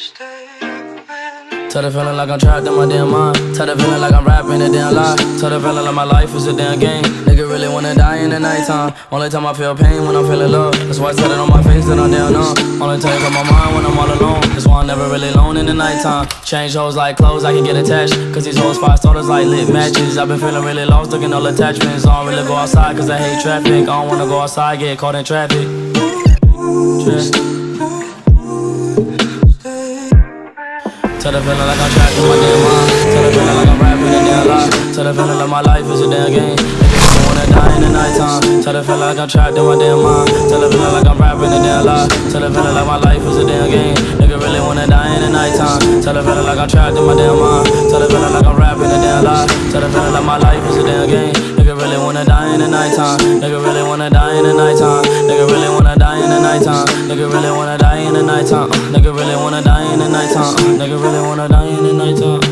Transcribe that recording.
Tell the feeling like I'm trapped in my damn mind. Tell the feeling like I'm rapping a damn lie. Tell the feeling like my life is a damn game. Nigga really wanna die in the nighttime. Only time I feel pain when I'm feeling love. That's why I tell it on my face that I'm down numb. Only time on my mind when I'm all alone. That's why I'm never really alone in the nighttime. Change hoes like clothes, I can get attached. Cause these hoes 5 starters like lit matches. I've been feeling really lost, looking all attachments. I don't really go outside cause I hate traffic. I don't wanna go outside, get caught in traffic. Tell the feeling like I'm trapped in my damn mind. Tell the feeling like I'm rapping a damn lie. Tell the feeling like my life is a damn game. Nigga really wanna die in the nighttime. Tell the feeling like I'm trapped in my damn mind. Tell the feeling like I'm rapping a damn lie. Tell the feeling like my life is a damn game. Nigga really wanna die in the nighttime. Tell the feeling like I'm trapped in my damn mind. Tell the feeling like I'm rapping a damn lie. Tell the feeling like my life is a damn game. Nigga really wanna die in the nighttime. Nigga really wanna die in the nighttime. Nigga really wanna die in the nighttime. Nigga really wanna die in the nighttime. Nigga really wanna die in the nighttime. Nigga really wanna die in the nighttime.